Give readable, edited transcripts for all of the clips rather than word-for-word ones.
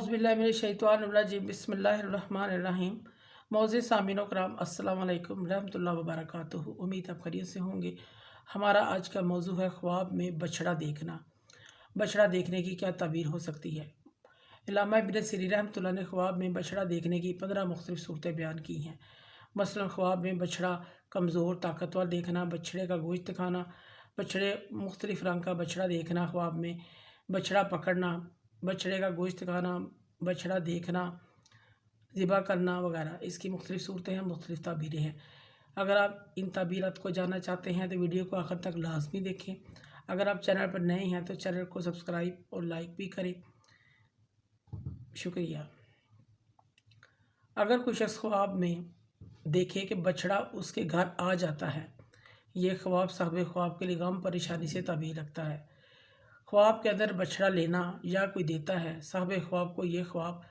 औज़ुबिल्लाहिमिनश्शैतानिर्रजीम बिस्मिल्लाहिर्रहमानिर्रहीम। मौज़ूद सामीन कराम अस्सलाम वालेकुम रहमतुल्लाहि व बरकातुहू। उम्मीद आप खैरियत से होंगे। हमारा आज का मौजू है ख्वाब में बछड़ा देखना। बछड़ा देखने की क्या ताबीर हो सकती है। अल्लामा इब्न सिरीन रहमतुल्लाह ने ख्वाब में बछड़ा देखने की 15 मुख्तलिफ सूरतें बयान की हैं। मसलन ख्वाब में बछड़ा कमज़ोर ताकतवर देखना, बछड़े का गोश्त खाना, बछड़े मुख्तलिफ रंग का बछड़ा देखना, ख्वाब में बछड़ा पकड़ना, बछड़े का गोश्त खाना, बछड़ा देखना, ज़िबा करना वगैरह। इसकी मुख्तलिफ सूरतें हैं, मुख्तलिफ ताबीरें हैं। अगर आप इन ताबीरात को जानना चाहते हैं तो वीडियो को आखिर तक लाजमी देखें। अगर आप चैनल पर नए हैं तो चैनल को सब्सक्राइब और लाइक भी करें। शुक्रिया। अगर कोई शख्स ख्वाब में देखे कि बछड़ा उसके घर आ जाता है, ये ख्वाब साहिब ख्वाब के लिए गम परेशानी से ताबीर रखता है। ख्वाब के अंदर बछड़ा लेना या कोई देता है, साहिब ख्वाब को ये ख्वाब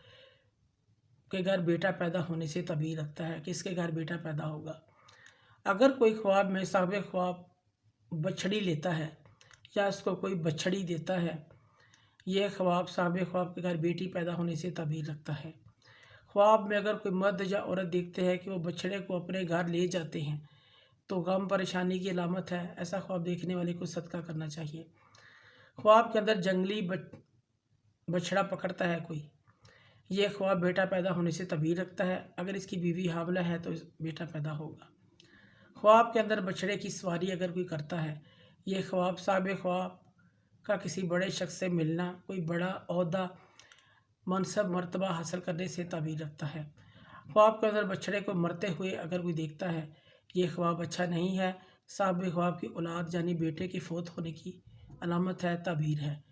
के घर बेटा पैदा होने से ताबीर रखता है कि इसके घर बेटा पैदा होगा। अगर कोई ख्वाब में साहिब ख्वाब बछड़ी लेता है या उसको कोई बछड़ी देता है, यह ख्वाब साहिब ख्वाब के घर बेटी पैदा होने से ताबीर रखता है। ख्वाब में अगर कोई मर्द या औरत देखते हैं कि वो बछड़े को अपने घर ले जाते हैं तो गम परेशानी की अलामत है। ऐसा ख्वाब देखने वाले को सदका करना चाहिए। ख्वाब के अंदर जंगली बछड़ा पकड़ता है कोई, यह ख्वाब बेटा पैदा होने से ताबीर रखता है। अगर इसकी बीवी हामला है तो बेटा पैदा होगा। ख्वाब के अंदर बछड़े की सवारी अगर कोई करता है, यह ख्वाब साहिब ख्वाब का किसी बड़े शख्स से मिलना, कोई बड़ा ओहदा मनसब मर्तबा हासिल करने से ताबीर रखता है। ख्वाब के अंदर बछड़े को मरते हुए अगर कोई देखता है, ये ख्वाब अच्छा नहीं है, साहिब ख्वाब की औलाद यानी बेटे के फौत होने की अलामत है, ताबीर है।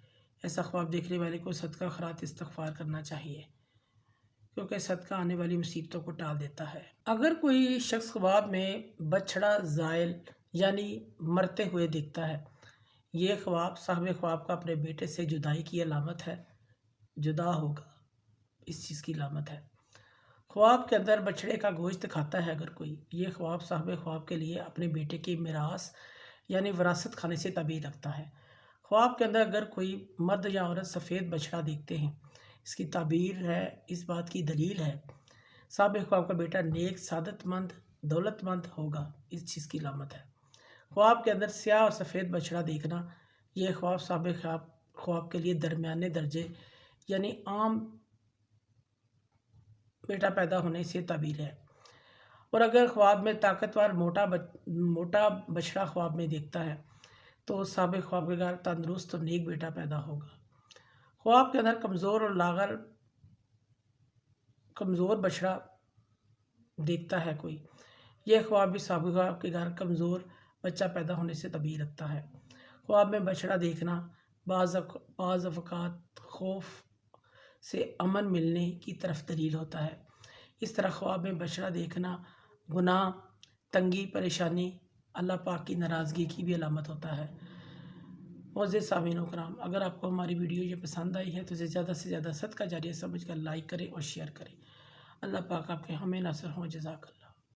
ऐसा ख्वाब देखने वाले को सदका खैरात इस्तग़फ़ार करना चाहिए, क्योंकि सदका आने वाली मुसीबतों को टाल देता है। अगर कोई शख्स ख्वाब में बछड़ा ज़ायल यानी मरते हुए देखता है, ये ख्वाब साहिब ख्वाब का अपने बेटे से जुदाई की अलामत है, जुदा होगा, इस चीज़ की अलामत है। ख्वाब के अंदर बछड़े का गोश्त खाता है अगर कोई, ये ख्वाब साहिब ख्वाब के लिए अपने बेटे की मिरास यानी विरासत खाने से ताबीर रखता है। ख्वाब के अंदर अगर कोई मर्द या औरत सफ़ेद बछड़ा देखते हैं, इसकी ताबीर है, इस बात की दलील है, साहिब ख्वाब का बेटा नेक सादतमंद दौलतमंद होगा, इस चीज़ की अलामत है। ख्वाब के अंदर स्याह और सफ़ेद बछड़ा देखना, यह ख्वाब साहिब ख्वाब के लिए दरमियाने दर्जे यानी आम बेटा पैदा होने से ताबीर है। और अगर ख्वाब में ताकतवर मोटा बछड़ा ख्वाब में देखता है तो साहिब ख्वाब के घर तंदुरुस्त और नेक बेटा पैदा होगा। ख्वाब के अंदर कमज़ोर और लागर कमज़ोर बछड़ा देखता है कोई, यह ख्वाब भी साहिब ख्वाब के घर कमज़ोर बच्चा पैदा होने से ताबीर रखता है। ख्वाब में बछड़ा देखना बाज़ अवक़ात खौफ से अमन मिलने की तरफ दलील होता है। इस तरह ख्वाब में बछड़ा देखना गुनाह, तंगी, परेशानी, अल्लाह पाक की नाराज़गी की भी अलामत होता है। मौज़ूद सामीन कराम, अगर आपको हमारी वीडियो ये पसंद आई है तो इसे ज़्यादा से ज़्यादा सदका जारिया समझकर लाइक करें और शेयर करें। अल्लाह पाक आपके हमें नासिर हों। जज़ाकल्लाह।